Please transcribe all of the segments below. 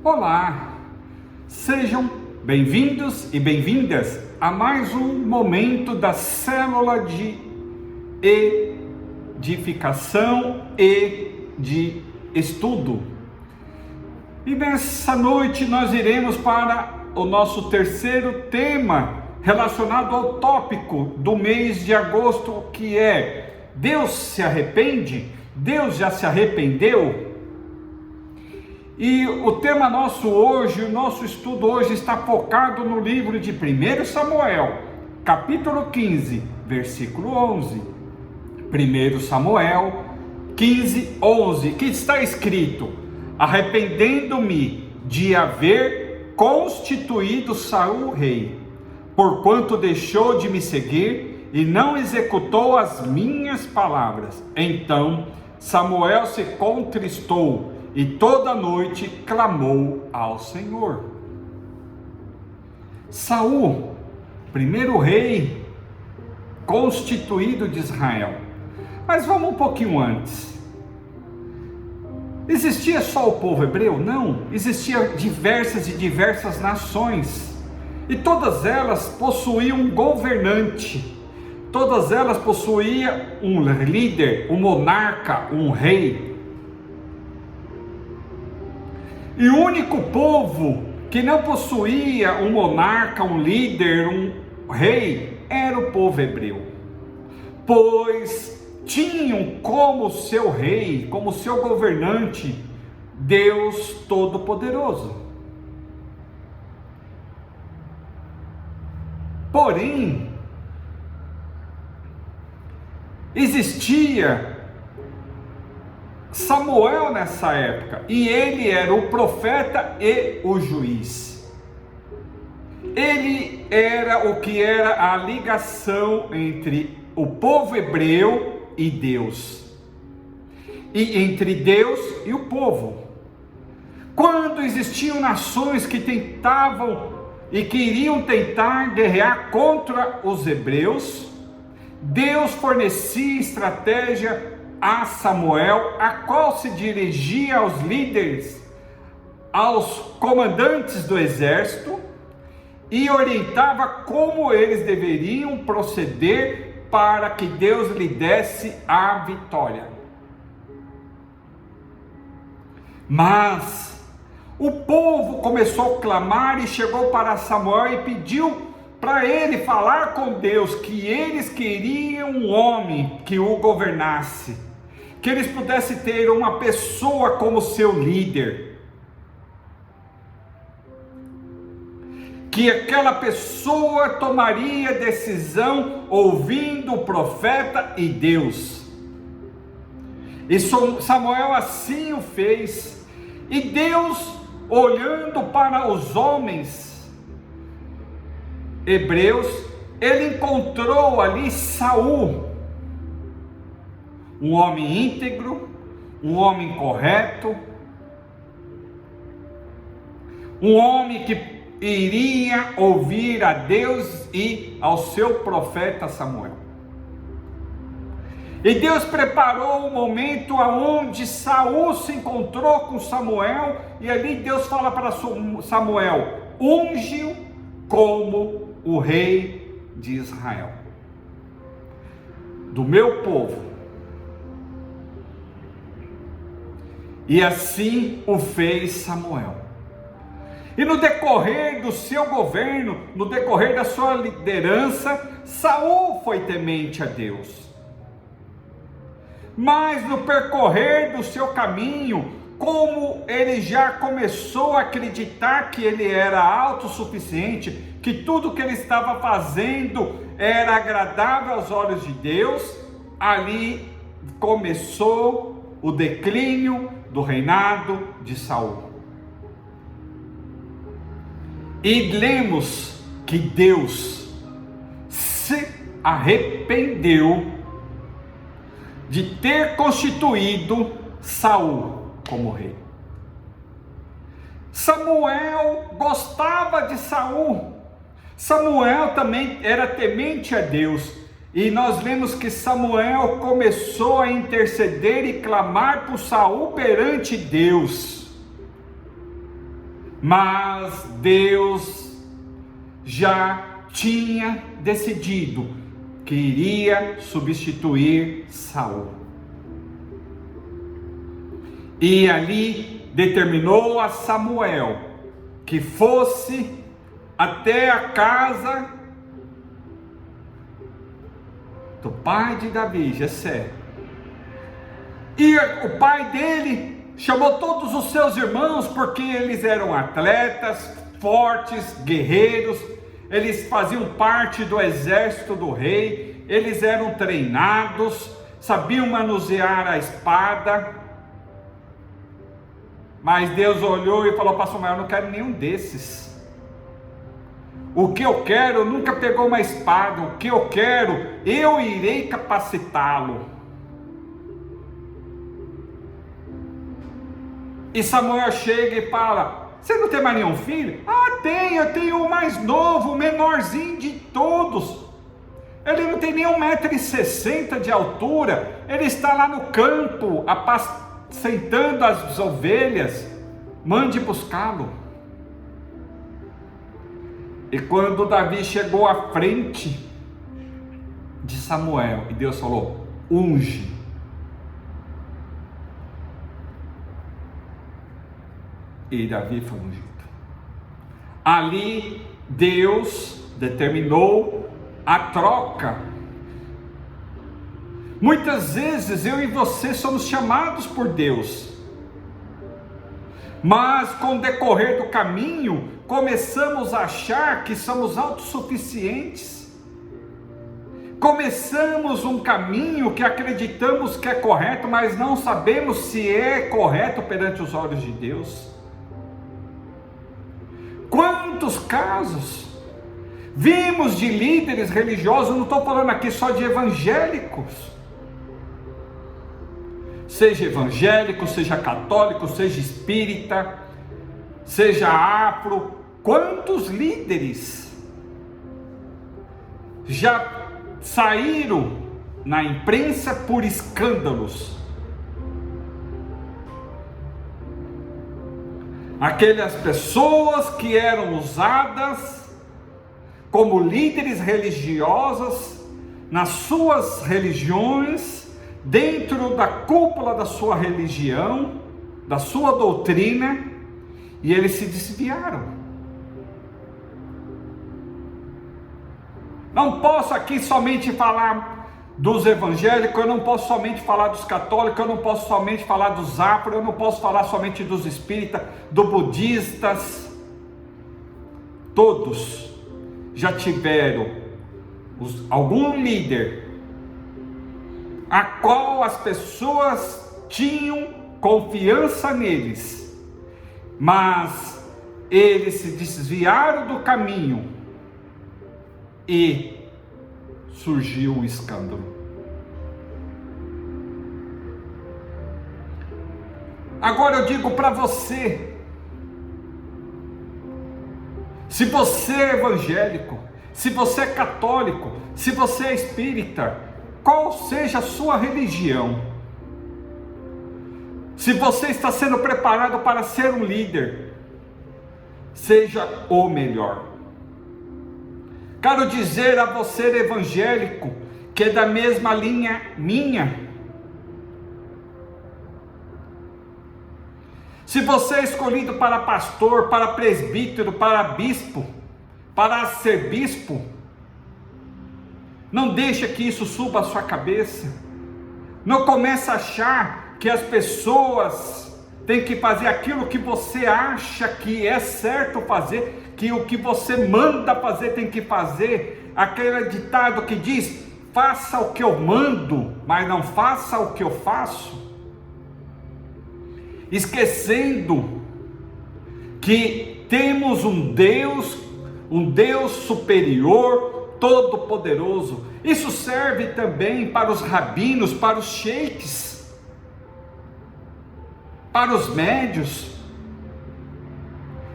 Olá, sejam bem-vindos e bem-vindas a mais um momento da célula de edificação e de estudo. E nessa noite nós iremos para o nosso terceiro tema relacionado ao tópico do mês de agosto, que é: Deus se arrepende? Deus já se arrependeu? E o tema nosso hoje, o nosso estudo hoje está focado no livro de 1 Samuel, capítulo 15, versículo 11. 1 Samuel 15, 11, que está escrito: arrependendo-me de haver constituído Saul rei, porquanto deixou de me seguir e não executou as minhas palavras. Então Samuel se contristou e toda noite clamou ao Senhor. Saul, primeiro rei constituído de Israel. Mas vamos um pouquinho antes. Existia só o povo hebreu? Não, existia diversas nações, e todas elas possuíam um governante, todas elas possuíam um líder, um monarca, um rei. E o único povo que não possuía um monarca, um líder, um rei, era o povo hebreu, pois tinham como seu rei, como seu governante, Deus Todo-Poderoso. Porém, existia Samuel nessa época, e ele era o profeta e o juiz. Ele era o que era a ligação entre o povo hebreu e Deus, e entre Deus e o povo. Quando existiam nações que tentavam e queriam tentar guerrear contra os hebreus, Deus fornecia estratégia a Samuel, a qual se dirigia aos líderes, aos comandantes do exército, e orientava como eles deveriam proceder para que Deus lhe desse a vitória. Mas o povo começou a clamar e chegou para Samuel e pediu para ele falar com Deus, que eles queriam um homem que o governasse, que eles pudessem ter uma pessoa como seu líder, que aquela pessoa tomaria decisão ouvindo o profeta e Deus. E Samuel assim o fez, e Deus, olhando para os homens hebreus, ele encontrou ali Saul, um homem íntegro, um homem correto, um homem que iria ouvir a Deus e ao seu profeta Samuel. E Deus preparou o momento aonde Saul se encontrou com Samuel, e ali Deus fala para Samuel: unge-o como o rei de Israel, do meu povo. E assim o fez Samuel. E no decorrer do seu governo, no decorrer da sua liderança, Saul foi temente a Deus. Mas no percorrer do seu caminho, como ele já começou a acreditar que ele era autossuficiente, que tudo que ele estava fazendo era agradável aos olhos de Deus, ali começou o declínio do reinado de Saul. E lemos que Deus se arrependeu de ter constituído Saul como rei. Samuel gostava de Saul. Samuel também era temente a Deus. E nós vemos que Samuel começou a interceder e clamar por Saul perante Deus. Mas Deus já tinha decidido que iria substituir Saul. E ali determinou a Samuel que fosse até a casa do pai de Davi, Jessé. E o pai dele chamou todos os seus irmãos, porque eles eram atletas, fortes, guerreiros, eles faziam parte do exército do rei, eles eram treinados, sabiam manusear a espada. Mas Deus olhou e falou para Samuel: eu não quero nenhum desses. O que eu quero nunca pegou uma espada, o que eu quero, eu irei capacitá-lo. E Samuel chega e fala: você não tem mais nenhum filho? Ah, eu tenho o mais novo, o menorzinho de todos. Ele não tem nem 1,60 m de altura, ele está lá no campo, apacentando as ovelhas, mande buscá-lo. E quando Davi chegou à frente de Samuel, e Deus falou: unge. E Davi foi ungido. Ali Deus determinou a troca. Muitas vezes eu e você somos chamados por Deus, mas com o decorrer do caminho começamos a achar que somos autossuficientes. Começamos um caminho que acreditamos que é correto, mas não sabemos se é correto perante os olhos de Deus. Quantos casos vimos de líderes religiosos, não estou falando aqui só de evangélicos, seja evangélico, seja católico, seja espírita, seja afro, quantos líderes já saíram na imprensa por escândalos? Aquelas pessoas que eram usadas como líderes religiosas nas suas religiões, dentro da cúpula da sua religião, da sua doutrina, e eles se desviaram. Não posso aqui somente falar dos evangélicos, eu não posso somente falar dos católicos, eu não posso somente falar dos afro, eu não posso falar somente dos espíritas, dos budistas. Todos já tiveram algum líder a qual as pessoas tinham confiança neles, mas eles se desviaram do caminho e surgiu o escândalo. Agora eu digo para você, se você é evangélico, se você é católico, se você é espírita, qual seja a sua religião, se você está sendo preparado para ser um líder, seja o melhor. Quero dizer a você, evangélico, que é da mesma linha minha, se você é escolhido para pastor, para presbítero, para bispo, para ser bispo, não deixa que isso suba a sua cabeça. Não comece a achar que as pessoas têm que fazer aquilo que você acha que é certo fazer, que o que você manda fazer tem que fazer. Aquele ditado que diz: faça o que eu mando, mas não faça o que eu faço. Esquecendo que temos um Deus superior, todo-poderoso. Isso serve também para os rabinos, para os sheiks, para os médios.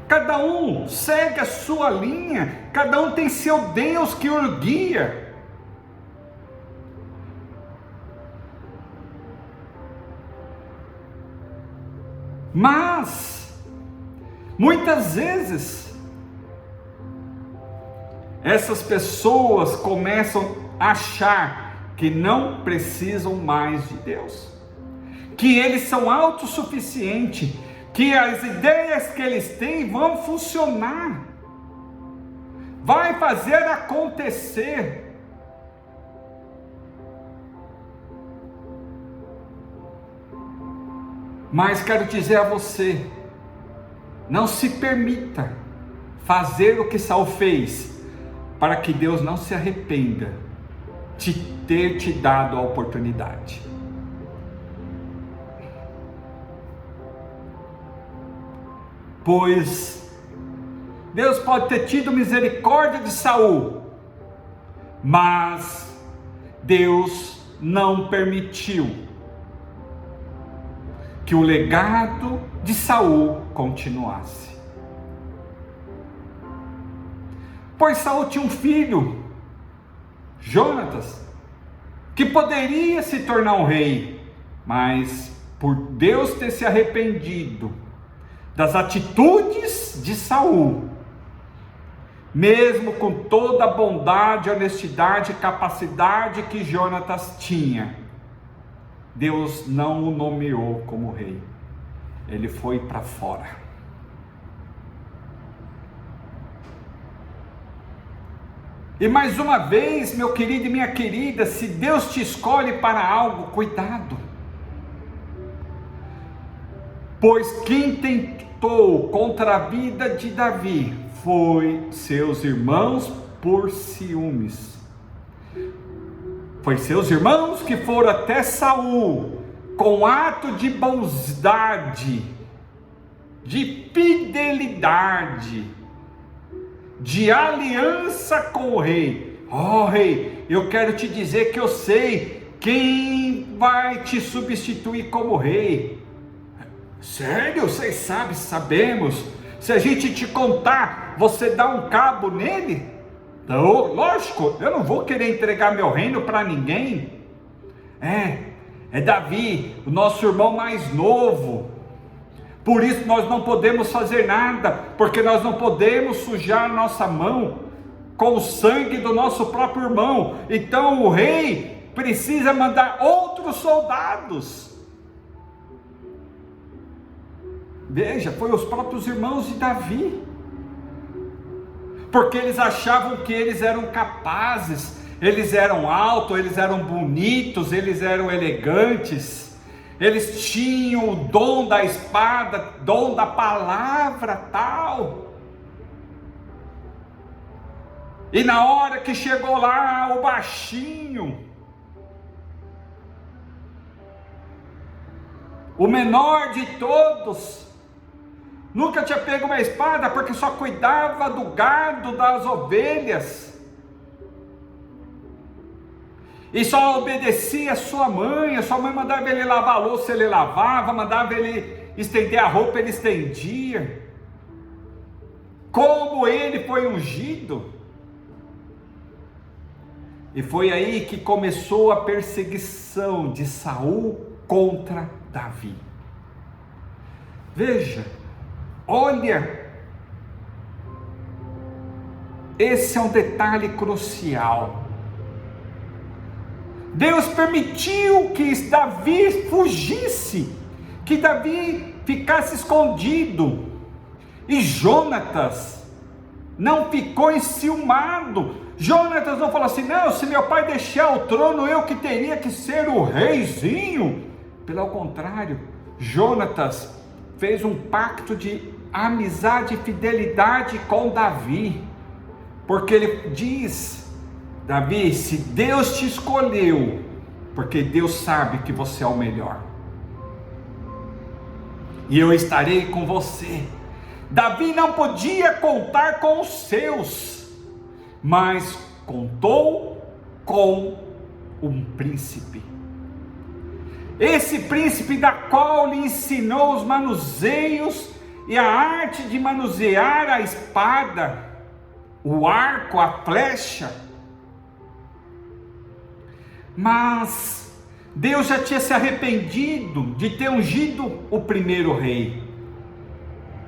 Cada um segue a sua linha, cada um tem seu Deus que o guia. Mas Muitas vezes, essas pessoas começam a achar que não precisam mais de Deus, que eles são autossuficientes, que as ideias que eles têm vão funcionar, vai fazer acontecer. Mas quero dizer a você, não se permita fazer o que Saul fez, para que Deus não se arrependa de ter te dado a oportunidade. Pois Deus pode ter tido misericórdia de Saul, mas Deus não permitiu que o legado de Saul continuasse. Pois Saul tinha um filho, Jonatas, que poderia se tornar um rei, mas por Deus ter se arrependido das atitudes de Saul, mesmo com toda a bondade, honestidade e capacidade que Jonatas tinha, Deus não o nomeou como rei. Ele foi para fora. E mais uma vez, meu querido e minha querida, se Deus te escolhe para algo, cuidado. Pois quem tentou contra a vida de Davi foi seus irmãos por ciúmes. Foi seus irmãos que foram até Saul com ato de bondade, de fidelidade, de aliança com o rei. Rei, eu quero te dizer que eu sei quem vai te substituir como rei. Sério? Vocês sabem? Sabemos. Se a gente te contar, você dá um cabo nele? Não, lógico, eu não vou querer entregar meu reino para ninguém. É Davi, o nosso irmão mais novo. Por isso nós não podemos fazer nada, porque nós não podemos sujar nossa mão com o sangue do nosso próprio irmão. Então o rei precisa mandar outros soldados. Veja, foi os próprios irmãos de Davi, porque eles achavam que eles eram capazes, eles eram altos, eles eram bonitos, eles eram elegantes, eles tinham o dom da espada, dom da palavra tal. E na hora que chegou lá o baixinho, o menor de todos, nunca tinha pego uma espada porque só cuidava do gado, das ovelhas, e só obedecia a sua mãe mandava ele lavar a louça, ele lavava, mandava ele estender a roupa, ele estendia. Como ele foi ungido, e foi aí que começou a perseguição de Saul contra Davi. Veja, olha, esse é um detalhe crucial. Deus permitiu que Davi fugisse, que Davi ficasse escondido, e Jonatas não ficou enciumado. Jonatas não falou assim: não, se meu pai deixar o trono, eu que teria que ser o reizinho. Pelo contrário, Jonatas fez um pacto de amizade e fidelidade com Davi, porque ele diz: Davi, se Deus te escolheu, porque Deus sabe que você é o melhor, e eu estarei com você. Davi não podia contar com os seus, mas contou com um príncipe. Esse príncipe da qual lhe ensinou os manuseios e a arte de manusear a espada, o arco, a flecha. Mas Deus já tinha se arrependido de ter ungido o primeiro rei.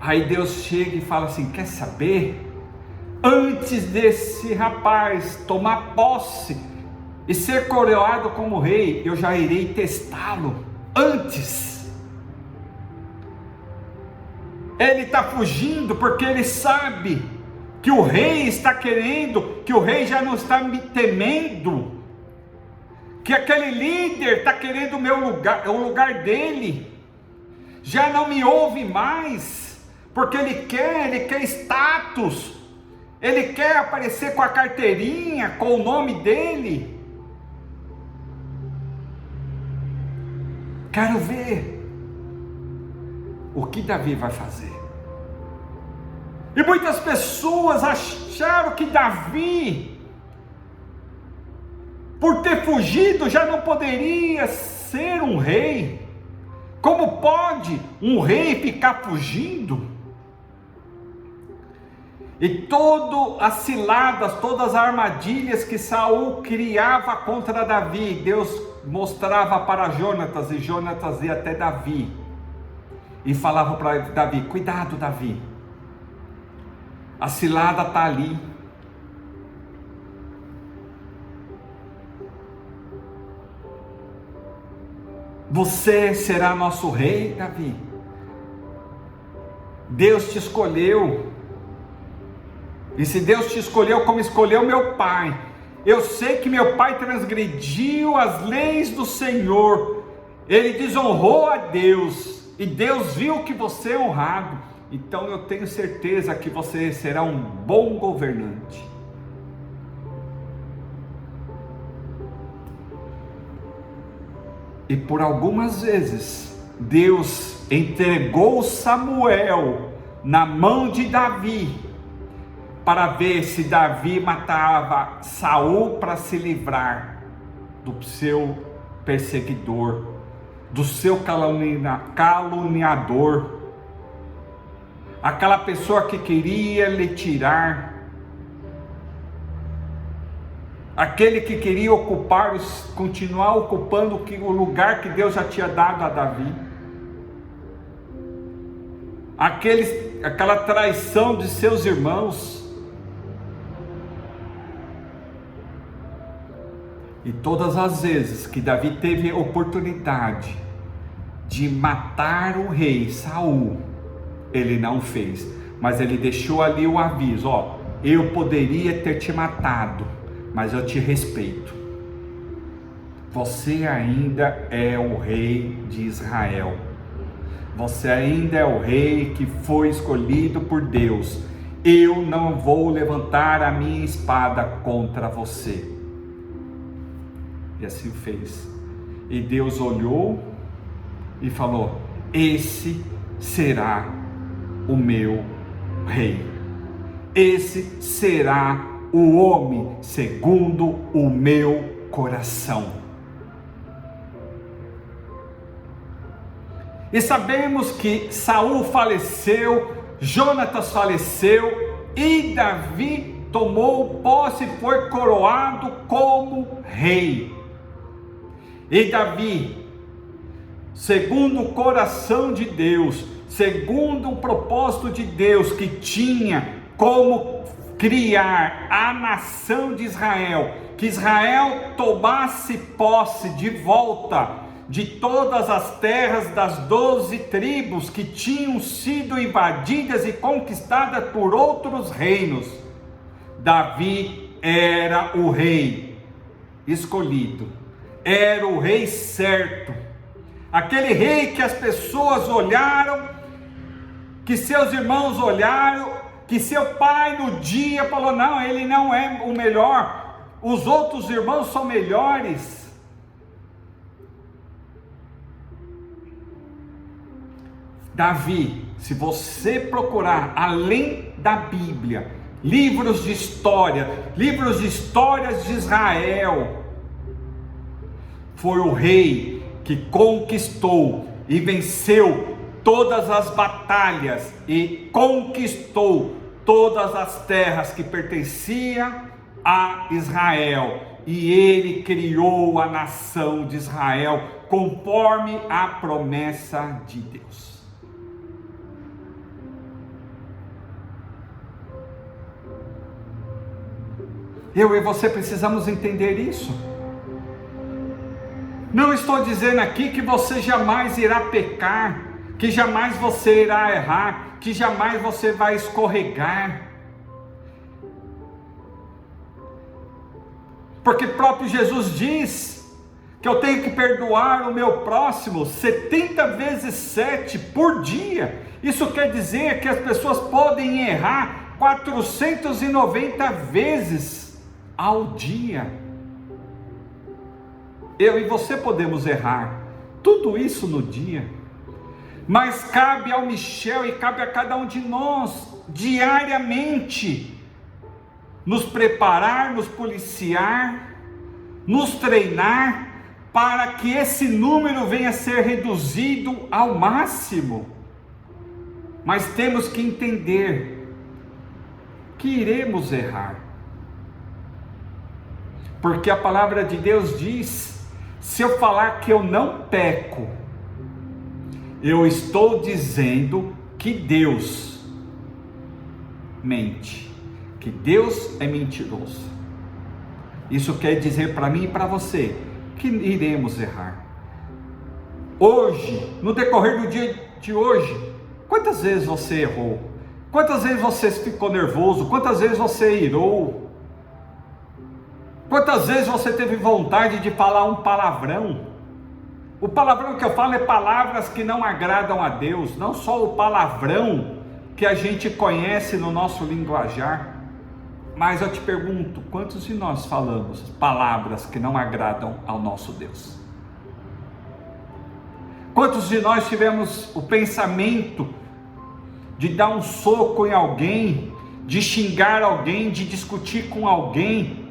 Aí Deus chega e fala assim: quer saber? Antes desse rapaz tomar posse e ser coroado como rei, eu já irei testá-lo. Antes. Ele está fugindo porque ele sabe que o rei está querendo, que o rei já não está me temendo, que aquele líder está querendo o meu lugar, o lugar dele, já não me ouve mais, porque ele quer status, ele quer aparecer com a carteirinha, com o nome dele. Quero ver o que Davi vai fazer. E muitas pessoas acharam que Davi, por ter fugido, já não poderia ser um rei. Como pode um rei ficar fugindo? E todas as ciladas, todas as armadilhas que Saul criava contra Davi, Deus mostrava para Jonatas, e Jonatas ia até Davi e falava para Davi: cuidado, Davi, a cilada está ali. Você será nosso rei, Davi. Deus te escolheu. E se Deus te escolheu como escolheu meu pai, eu sei que meu pai transgrediu as leis do Senhor, ele desonrou a Deus, e Deus viu que você é honrado, então eu tenho certeza que você será um bom governante. E por algumas vezes, Deus entregou Samuel na mão de Davi, para ver se Davi matava Saul para se livrar do seu perseguidor, do seu caluniador, aquela pessoa que queria lhe tirar, aquele que queria continuar ocupando o lugar que Deus já tinha dado a Davi, aquela traição de seus irmãos. E todas as vezes que Davi teve oportunidade de matar o rei Saul, ele não fez, mas ele deixou ali o aviso: ó, eu poderia ter te matado, mas eu te respeito. Você ainda é o rei de Israel. Você ainda é o rei que foi escolhido por Deus. Eu não vou levantar a minha espada contra você. E assim fez. E Deus olhou e falou: esse será o meu rei. Esse será o homem segundo o meu coração. E sabemos que Saul faleceu, Jonatas faleceu, e Davi tomou posse e foi coroado como rei. E Davi, segundo o coração de Deus, segundo o propósito de Deus, que tinha como criar a nação de Israel, que Israel tomasse posse de volta de todas as terras das 12 tribos que tinham sido invadidas e conquistadas por outros reinos. Davi era o rei escolhido, era o rei certo, aquele rei que as pessoas olharam, que seus irmãos olharam, que seu pai no dia falou: não, ele não é o melhor, os outros irmãos são melhores. Davi, se você procurar além da Bíblia, livros de histórias de Israel, foi o rei que conquistou e venceu todas as batalhas e conquistou todas as terras que pertenciam a Israel, e ele criou a nação de Israel conforme a promessa de Deus. Eu e você precisamos entender isso. Não estou dizendo aqui que você jamais irá pecar, que jamais você irá errar, que jamais você vai escorregar. Porque próprio Jesus diz que eu tenho que perdoar o meu próximo 70 vezes 7 por dia. Isso quer dizer que as pessoas podem errar 490 vezes ao dia. Eu e você podemos errar tudo isso no dia, mas cabe ao Michel e cabe a cada um de nós diariamente nos preparar, nos policiar, nos treinar para que esse número venha a ser reduzido ao máximo. Mas temos que entender que iremos errar, porque a palavra de Deus diz: se eu falar que eu não peco, eu estou dizendo que Deus mente, que Deus é mentiroso. Isso quer dizer para mim e para você que iremos errar. Hoje, no decorrer do dia de hoje, quantas vezes você errou? Quantas vezes você ficou nervoso? Quantas vezes você irou? Quantas vezes você teve vontade de falar um palavrão? O palavrão que eu falo é palavras que não agradam a Deus, não só o palavrão que a gente conhece no nosso linguajar. Mas eu te pergunto, quantos de nós falamos palavras que não agradam ao nosso Deus? Quantos de nós tivemos o pensamento de dar um soco em alguém, de xingar alguém, de discutir com alguém?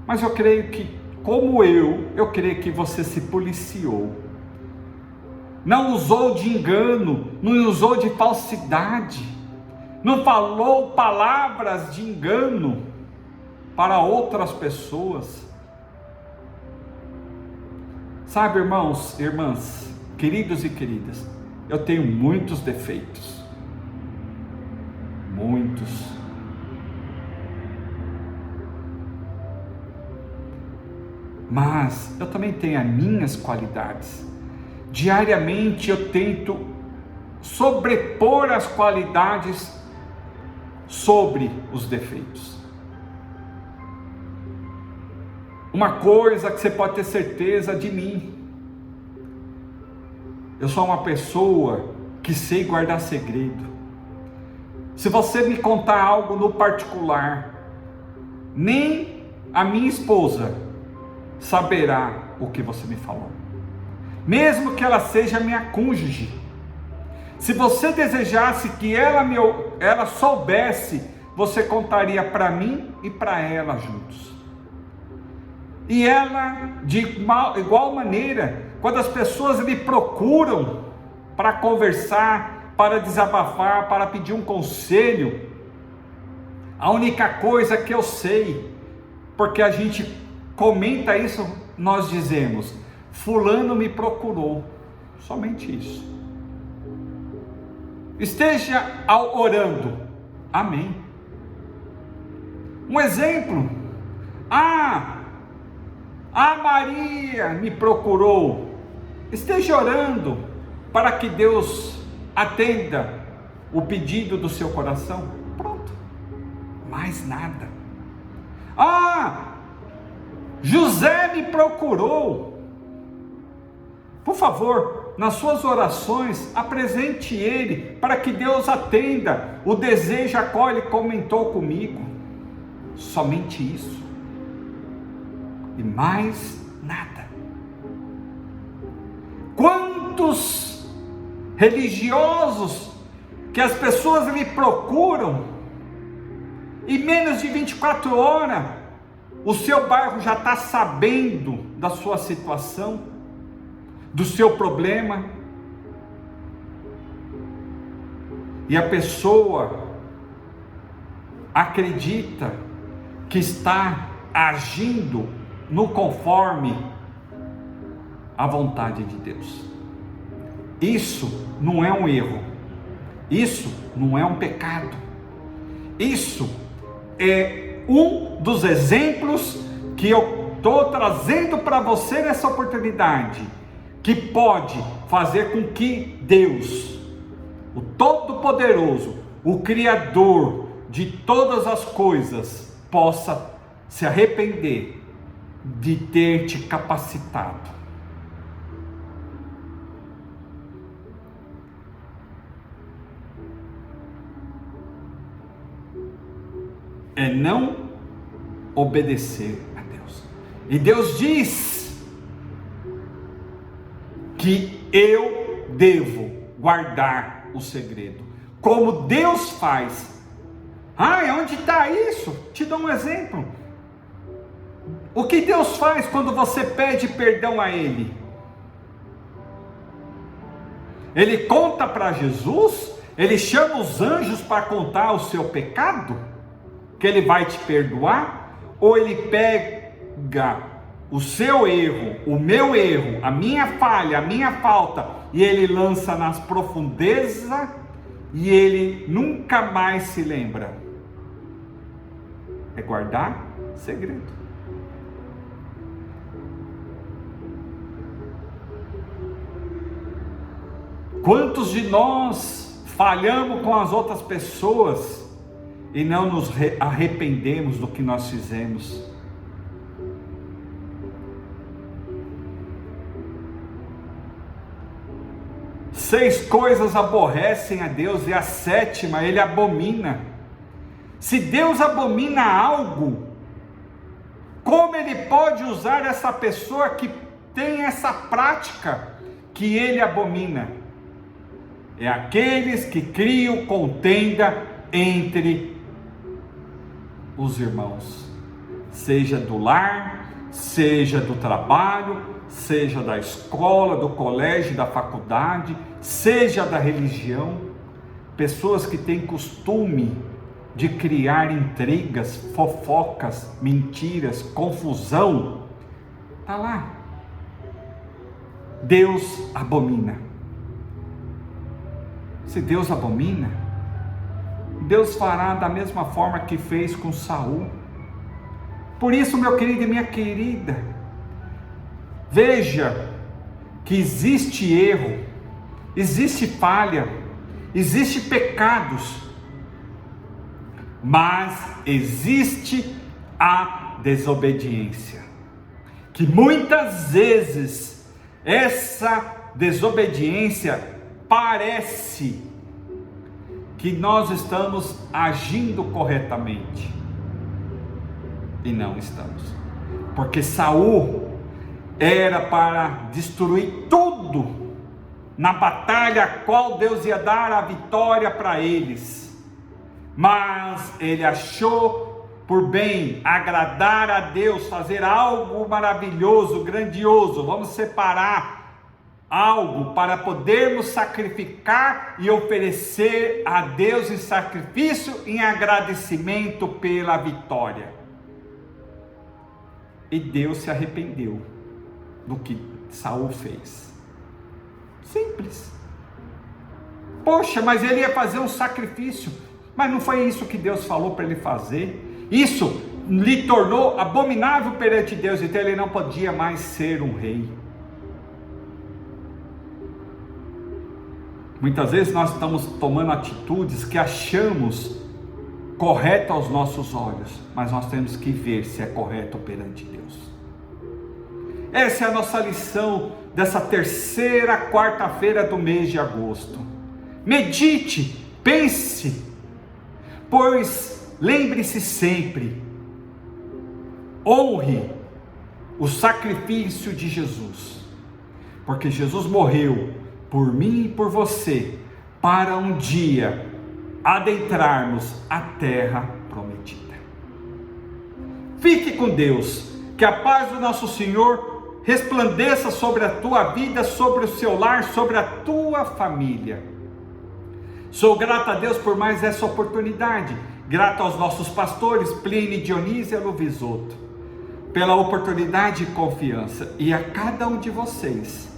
Mas eu creio que, como eu creio que você se policiou. Não usou de engano, não usou de falsidade, não falou palavras de engano para outras pessoas. Sabe, irmãos, irmãs, queridos e queridas, eu tenho muitos defeitos, muitos. Mas eu também tenho as minhas qualidades. Diariamente eu tento sobrepor as qualidades sobre os defeitos. Uma coisa que você pode ter certeza de mim: eu sou uma pessoa que sei guardar segredo. Se você me contar algo no particular, nem a minha esposa saberá o que você me falou, mesmo que ela seja minha cônjuge. Se você desejasse que ela soubesse, você contaria para mim e para ela juntos. E ela, de igual maneira, quando as pessoas me procuram para conversar, para desabafar, para pedir um conselho, a única coisa que eu sei, porque a gente comenta isso, nós dizemos: fulano me procurou. Somente isso. Esteja orando. Amém. Um exemplo: a Maria me procurou. Esteja orando para que Deus atenda o pedido do seu coração. Pronto. Mais nada. José me procurou. Por favor, nas suas orações, apresente ele para que Deus atenda o desejo a qual ele comentou comigo. Somente isso. E mais nada. Quantos religiosos que as pessoas lhe procuram e menos de 24 horas o seu bairro já está sabendo da sua situação, do seu problema, e a pessoa acredita que está agindo no conforme a vontade de Deus. Isso não é um erro, Isso não é um pecado. Isso é um dos exemplos que eu estou trazendo para você nessa oportunidade, que pode fazer com que Deus, o Todo-Poderoso, o Criador de todas as coisas, possa se arrepender de ter te capacitado. É não obedecer a Deus. E Deus diz que eu devo guardar o segredo. Como Deus faz. Onde está isso? Te dou um exemplo. O que Deus faz quando você pede perdão a Ele? Ele conta para Jesus? Ele chama os anjos para contar o seu pecado? Que Ele vai te perdoar? Ou Ele pega o seu erro, o meu erro, a minha falha, a minha falta, e Ele lança nas profundezas e Ele nunca mais se lembra? É guardar segredo. Quantos de nós falhamos com as outras pessoas e não nos arrependemos do que nós fizemos? Seis coisas aborrecem a Deus e a sétima Ele abomina. Se Deus abomina algo, como Ele pode usar essa pessoa que tem essa prática que Ele abomina? É aqueles que criam contenda entre os irmãos, seja do lar, seja do trabalho, seja da escola, do colégio, da faculdade, seja da religião. Pessoas que têm costume de criar intrigas, fofocas, mentiras, confusão, está lá. Deus abomina. Se Deus abomina, Deus fará da mesma forma que fez com Saul. Por isso, meu querido e minha querida, veja que existe erro, existe falha, existe pecados, mas existe a desobediência, que muitas vezes essa desobediência parece que nós estamos agindo corretamente e não estamos, porque Saul era para destruir tudo na batalha a qual Deus ia dar a vitória para eles, mas ele achou por bem agradar a Deus, fazer algo maravilhoso, grandioso. Vamos separar algo para podermos sacrificar e oferecer a Deus em sacrifício, em agradecimento pela vitória. E Deus se arrependeu do que Saul fez. Simples. Poxa, mas ele ia fazer um sacrifício, mas não foi isso que Deus falou para ele fazer. Isso lhe tornou abominável perante Deus, então ele não podia mais ser um rei. Muitas vezes nós estamos tomando atitudes que achamos correto aos nossos olhos, mas nós temos que ver se é correto perante Deus. Essa é a nossa lição dessa terceira quarta-feira do mês de agosto. Medite, pense, pois lembre-se sempre, honre o sacrifício de Jesus, porque Jesus morreu por mim e por você, para um dia adentrarmos a terra prometida. Fique com Deus, que a paz do nosso Senhor resplandeça sobre a tua vida, sobre o seu lar, sobre a tua família. Sou grato a Deus por mais essa oportunidade, grato aos nossos pastores Plínio e Dionísio Luvisoto, pela oportunidade e confiança, e a cada um de vocês.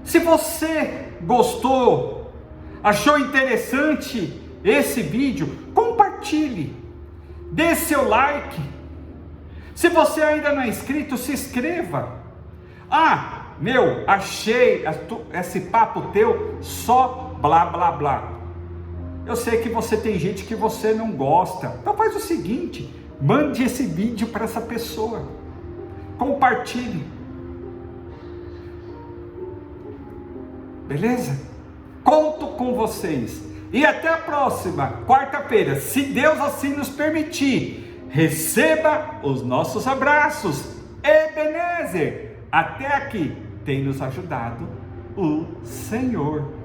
Se você gostou, Achou interessante esse vídeo? Compartilhe, dê seu like. Se você ainda não é inscrito, se inscreva. Achei esse papo teu só blá blá blá. Eu sei que você tem gente que você não gosta. Então faz o seguinte, mande esse vídeo para essa pessoa. Compartilhe. Beleza? Conto com vocês. E até a próxima quarta-feira, se Deus assim nos permitir. Receba os nossos abraços. Ebenezer, até aqui tem nos ajudado o Senhor.